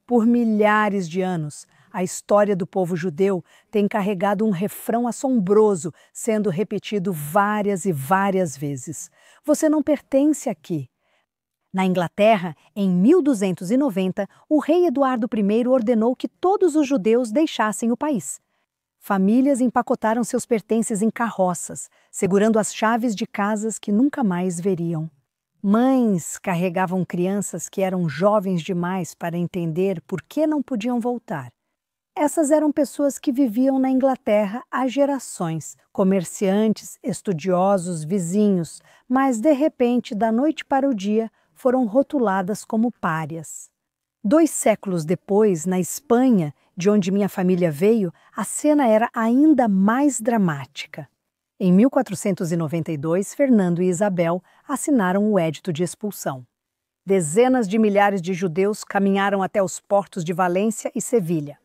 Por milhares de anos, a história do povo judeu tem carregado um refrão assombroso, sendo repetido várias e várias vezes. Você não pertence aqui. Na Inglaterra, em 1290, o rei Eduardo I ordenou que todos os judeus deixassem o país. Famílias empacotaram seus pertences em carroças, segurando as chaves de casas que nunca mais veriam. Mães carregavam crianças que eram jovens demais para entender por que não podiam voltar. Essas eram pessoas que viviam na Inglaterra há gerações, comerciantes, estudiosos, vizinhos, mas de repente, da noite para o dia, foram rotuladas como párias. 2 séculos depois, na Espanha, de onde minha família veio, a cena era ainda mais dramática. Em 1492, Fernando e Isabel assinaram o Edito de Expulsão. Dezenas de milhares de judeus caminharam até os portos de Valência e Sevilha.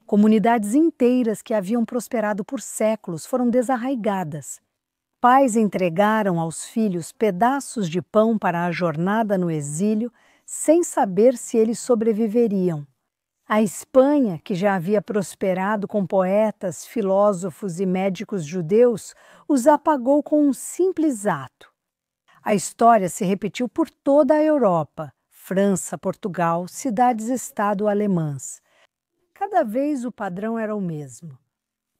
Comunidades inteiras que haviam prosperado por séculos foram desarraigadas. Pais entregaram aos filhos pedaços de pão para a jornada no exílio, sem saber se eles sobreviveriam. A Espanha, que já havia prosperado com poetas, filósofos e médicos judeus, os apagou com um simples ato. A história se repetiu por toda a Europa, França, Portugal, cidades-estado alemãs. Cada vez o padrão era o mesmo.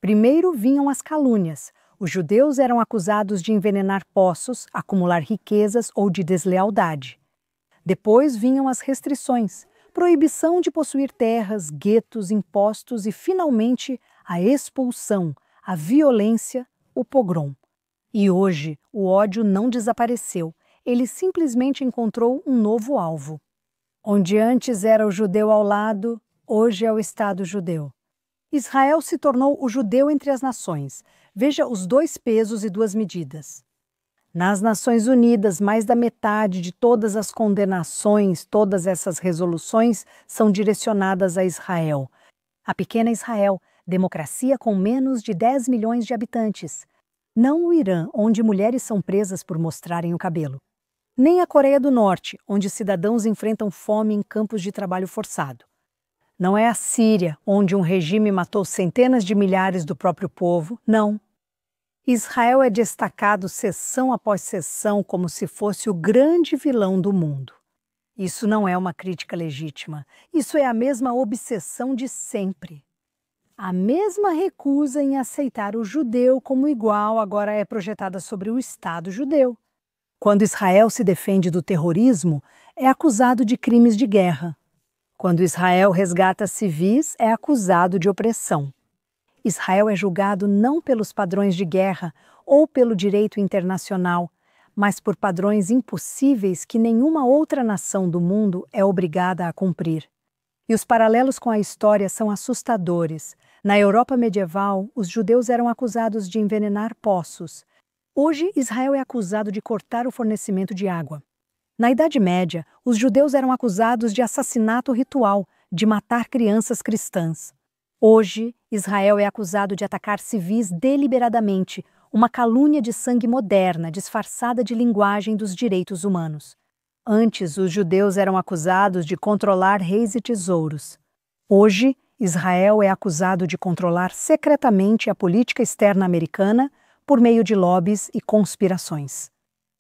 Primeiro vinham as calúnias. Os judeus eram acusados de envenenar poços, acumular riquezas ou de deslealdade. Depois vinham as restrições, proibição de possuir terras, guetos, impostos e, finalmente, a expulsão, a violência, o pogrom. E hoje o ódio não desapareceu, ele simplesmente encontrou um novo alvo. Onde antes era o judeu ao lado, hoje é o Estado judeu. Israel se tornou o judeu entre as nações. Veja os 2 pesos e 2 medidas. Nas Nações Unidas, mais da metade de todas as condenações, todas essas resoluções são direcionadas a Israel. A pequena Israel, democracia com menos de 10 milhões de habitantes. Não o Irã, onde mulheres são presas por mostrarem o cabelo. Nem a Coreia do Norte, onde cidadãos enfrentam fome em campos de trabalho forçado. Não é a Síria, onde um regime matou centenas de milhares do próprio povo, não. Israel é destacado seção após seção como se fosse o grande vilão do mundo. Isso não é uma crítica legítima, isso é a mesma obsessão de sempre. A mesma recusa em aceitar o judeu como igual agora é projetada sobre o Estado judeu. Quando Israel se defende do terrorismo, é acusado de crimes de guerra. Quando Israel resgata civis, é acusado de opressão. Israel é julgado não pelos padrões de guerra ou pelo direito internacional, mas por padrões impossíveis que nenhuma outra nação do mundo é obrigada a cumprir. E os paralelos com a história são assustadores. Na Europa medieval, os judeus eram acusados de envenenar poços. Hoje, Israel é acusado de cortar o fornecimento de água. Na Idade Média, os judeus eram acusados de assassinato ritual, de matar crianças cristãs. Hoje, Israel é acusado de atacar civis deliberadamente, uma calúnia de sangue moderna, disfarçada de linguagem dos direitos humanos. Antes, os judeus eram acusados de controlar reis e tesouros. Hoje, Israel é acusado de controlar secretamente a política externa americana por meio de lobbies e conspirações.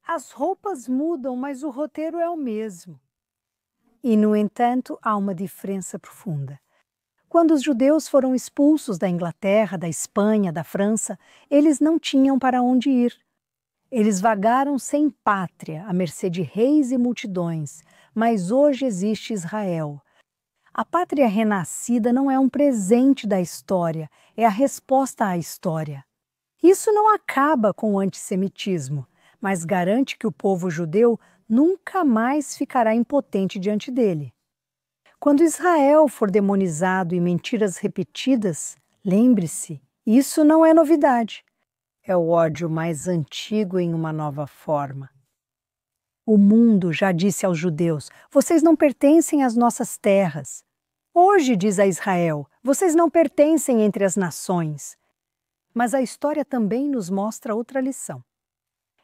As roupas mudam, mas o roteiro é o mesmo. E, no entanto, há uma diferença profunda. Quando os judeus foram expulsos da Inglaterra, da Espanha, da França, eles não tinham para onde ir. Eles vagaram sem pátria, à mercê de reis e multidões, mas hoje existe Israel. A pátria renascida não é um presente da história, é a resposta à história. Isso não acaba com o antissemitismo, mas garante que o povo judeu nunca mais ficará impotente diante dele. Quando Israel for demonizado e mentiras repetidas, lembre-se, isso não é novidade. É o ódio mais antigo em uma nova forma. O mundo já disse aos judeus: vocês não pertencem às nossas terras. Hoje diz a Israel: vocês não pertencem entre as nações. Mas a história também nos mostra outra lição.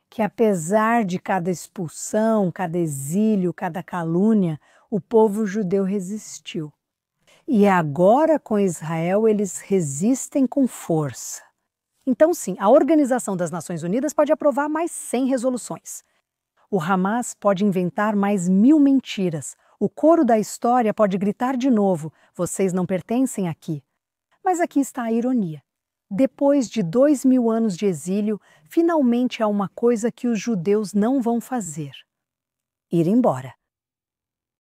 Que apesar de cada expulsão, cada exílio, cada calúnia, o povo judeu resistiu. E agora com Israel eles resistem com força. Então sim, a Organização das Nações Unidas pode aprovar mais 100 resoluções. O Hamas pode inventar mais 1000 mentiras. O coro da história pode gritar de novo: vocês não pertencem aqui. Mas aqui está a ironia. Depois de 2000 anos de exílio, finalmente há uma coisa que os judeus não vão fazer: ir embora.